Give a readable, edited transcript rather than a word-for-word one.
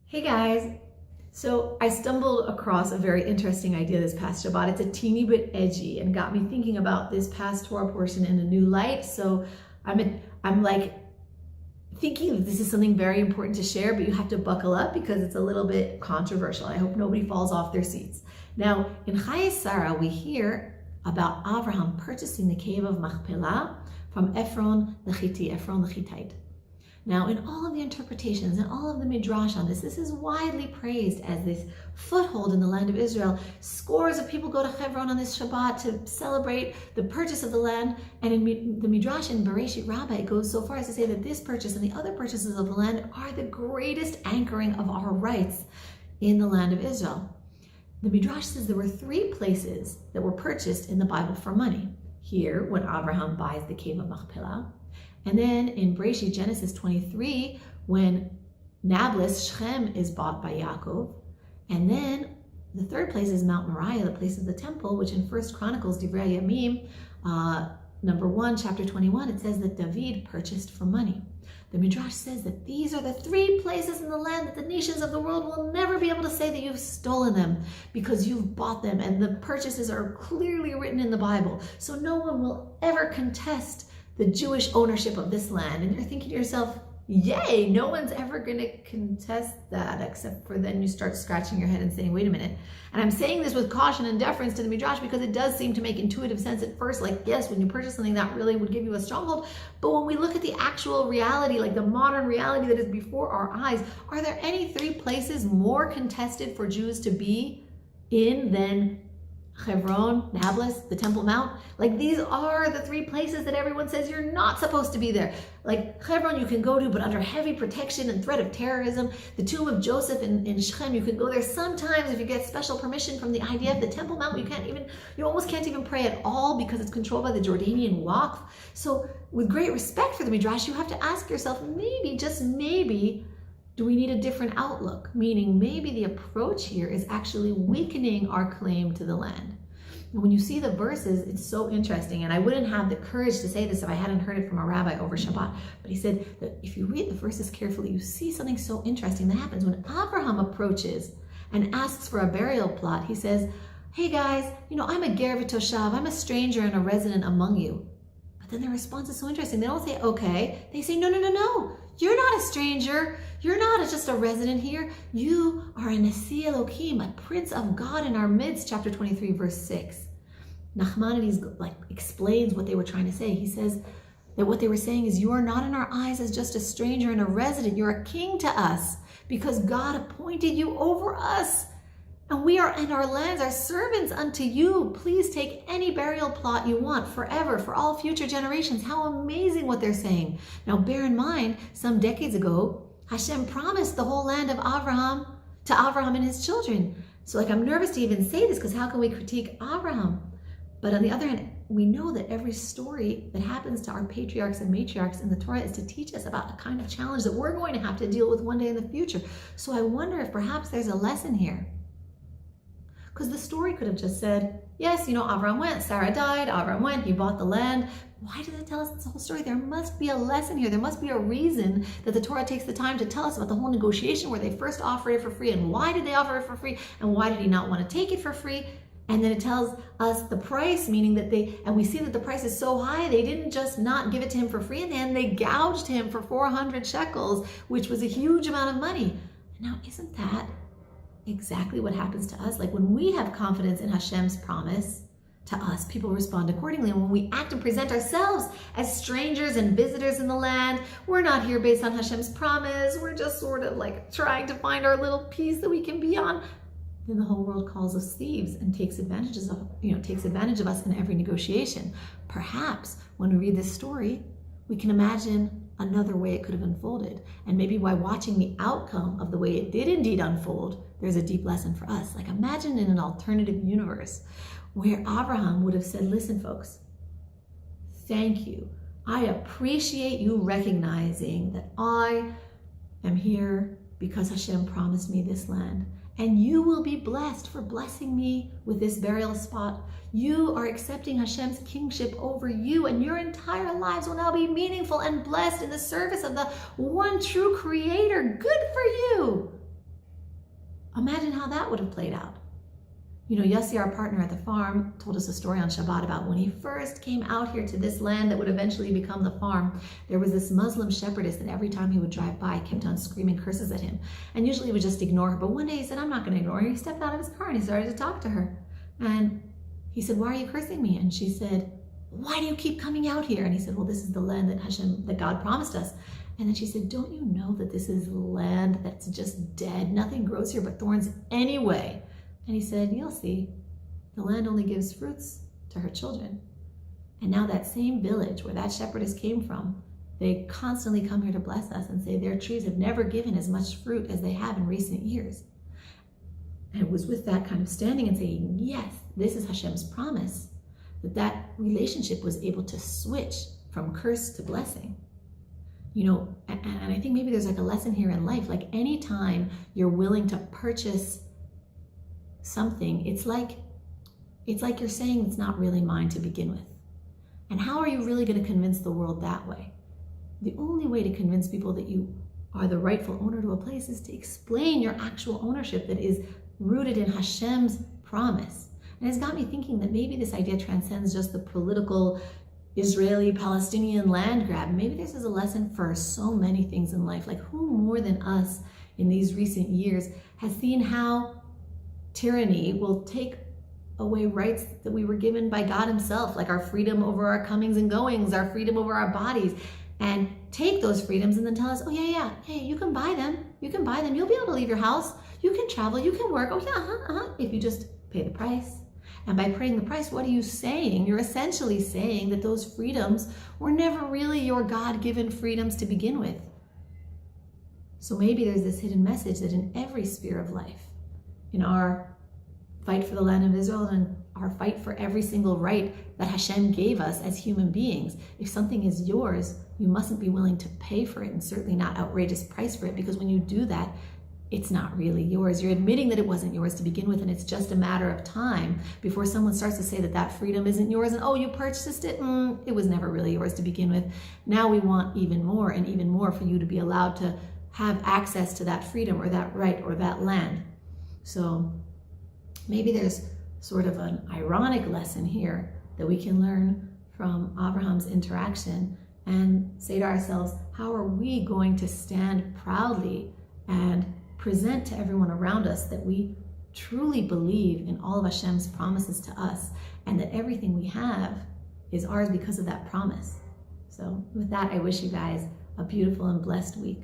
Hey guys, so I stumbled across a very interesting idea this past Shabbat. It's a teeny bit edgy and got me thinking about this past Torah portion in a new light. So I'm like thinking that this is something very important to share, but you have to buckle up because it's a little bit controversial. I hope nobody falls off their seats. Now, in Chayei Sarah, we hear about Abraham purchasing the cave of Machpela from Ephron the Hittite. Now, in all of the interpretations and all of the midrash on this is widely praised as this foothold in the land of Israel. Scores of people go to Hebron on this Shabbat to celebrate the purchase of the land. And in the midrash in Bereshit Rabbah, it goes so far as to say that this purchase and the other purchases of the land are the greatest anchoring of our rights in the land of Israel. The midrash says there were 3 places that were purchased in the Bible for money. Here, when Abraham buys the cave of Machpela. And then in Bereshit, Genesis 23, when Nablus, Shechem, is bought by Yaakov. And then the 3rd place is Mount Moriah, the place of the temple, which in 1 Chronicles, Divrei Yamim, number 1, chapter 21, it says that David purchased for money. The Midrash says that these are the 3 places in the land that the nations of the world will never be able to say that you've stolen them because you've bought them, and the purchases are clearly written in the Bible. So no one will ever contest the Jewish ownership of this land. And you're thinking to yourself, yay, no one's ever gonna contest that, except for then you start scratching your head and saying, wait a minute. And I'm saying this with caution and deference to the Midrash because it does seem to make intuitive sense at first, like yes, when you purchase something that really would give you a stronghold. But when we look at the actual reality, like the modern reality that is before our eyes, are there any 3 places more contested for Jews to be in than Hebron, Nablus, the Temple Mount? Like these are the 3 places that everyone says you're not supposed to be there. Like Hebron you can go to, but under heavy protection and threat of terrorism. The tomb of Joseph in Shechem, you can go there sometimes if you get special permission from the IDF. The Temple Mount, you almost can't even pray at all because it's controlled by the Jordanian Waqf. So with great respect for the Midrash, you have to ask yourself, maybe, just maybe, do we need a different outlook? Meaning maybe the approach here is actually weakening our claim to the land. And when you see the verses, it's so interesting. And I wouldn't have the courage to say this if I hadn't heard it from a rabbi over Shabbat. But he said that if you read the verses carefully, you see something so interesting that happens. When Abraham approaches and asks for a burial plot, he says, hey guys, I'm a ger v'toshav, I'm a stranger and a resident among you. But then their response is so interesting. They don't say, okay. They say, no. You're not a stranger. You're not just a resident here. You are a Nasi Elohim, a prince of God in our midst, chapter 23, verse 6. Nachmanides explains what they were trying to say. He says that what they were saying is, you are not in our eyes as just a stranger and a resident. You're a king to us because God appointed you over us. And we are in our lands, our servants unto you. Please take any burial plot you want forever, for all future generations. How amazing what they're saying. Now bear in mind, some decades ago, Hashem promised the whole land of Abraham to Abraham and his children. So I'm nervous to even say this because how can we critique Abraham? But on the other hand, we know that every story that happens to our patriarchs and matriarchs in the Torah is to teach us about a kind of challenge that we're going to have to deal with one day in the future. So I wonder if perhaps there's a lesson here. Because the story could have just said, yes, Avram went, Sarah died, Avram went, he bought the land. Why did it tell us this whole story? There must be a lesson here. There must be a reason that the Torah takes the time to tell us about the whole negotiation where they first offered it for free, and why did they offer it for free, and why did he not want to take it for free? And then it tells us the price, meaning that and we see that the price is so high, they didn't just not give it to him for free, and then they gouged him for 400 shekels, which was a huge amount of money. Now, isn't that exactly what happens to us? Like when we have confidence in Hashem's promise to us, people respond accordingly. And when we act and present ourselves as strangers and visitors in the land, we're not here based on Hashem's promise, we're just sort of like trying to find our little piece that we can be on, then the whole world calls us thieves and takes advantage of us in every negotiation. Perhaps when we read this story, we can imagine another way it could have unfolded. And maybe by watching the outcome of the way it did indeed unfold, there's a deep lesson for us. Like imagine in an alternative universe where Abraham would have said, listen folks, thank you. I appreciate you recognizing that I am here because Hashem promised me this land. And you will be blessed for blessing me with this burial spot. You are accepting Hashem's kingship over you, and your entire lives will now be meaningful and blessed in the service of the one true Creator. Good for you. Imagine how that would have played out. You know, Yossi, our partner at the farm, told us a story on Shabbat about when he first came out here to this land that would eventually become the farm. There was this Muslim shepherdess that every time he would drive by kept on screaming curses at him. And usually he would just ignore her. But one day he said, I'm not going to ignore her. He stepped out of his car and he started to talk to her. And he said, why are you cursing me? And she said, why do you keep coming out here? And he said, well, this is the land that God promised us. And then she said, don't you know that this is land that's just dead? Nothing grows here but thorns anyway. And he said, you'll see, the land only gives fruits to her children. And now that same village where that shepherdess came from, they constantly come here to bless us and say their trees have never given as much fruit as they have in recent years. And it was with that kind of standing and saying, yes, this is Hashem's promise, that relationship was able to switch from curse to blessing. You know, and I think maybe there's like a lesson here in life, like anytime you're willing to purchase something, it's like you're saying it's not really mine to begin with. And how are you really going to convince the world that way? The only way to convince people that you are the rightful owner to a place is to explain your actual ownership that is rooted in Hashem's promise. And it's got me thinking that maybe this idea transcends just the political Israeli-Palestinian land grab. Maybe this is a lesson for so many things in life. Like, who more than us in these recent years has seen how tyranny will take away rights that we were given by God himself, like our freedom over our comings and goings, our freedom over our bodies, and take those freedoms and then tell us, oh yeah, hey, you can buy them, you'll be able to leave your house, you can travel, you can work, oh yeah, if you just pay the price. And by paying the price, what are you saying? You're essentially saying that those freedoms were never really your God-given freedoms to begin with. So maybe there's this hidden message that in every sphere of life, in our fight for the land of Israel and our fight for every single right that Hashem gave us as human beings, if something is yours, you mustn't be willing to pay for it, and certainly not outrageous price for it, because when you do that, it's not really yours. You're admitting that it wasn't yours to begin with, and it's just a matter of time before someone starts to say that that freedom isn't yours, and oh, you purchased it, it was never really yours to begin with. Now we want even more and even more for you to be allowed to have access to that freedom or that right or that land. So maybe there's sort of an ironic lesson here that we can learn from Abraham's interaction and say to ourselves, how are we going to stand proudly and present to everyone around us that we truly believe in all of Hashem's promises to us and that everything we have is ours because of that promise. So with that, I wish you guys a beautiful and blessed week.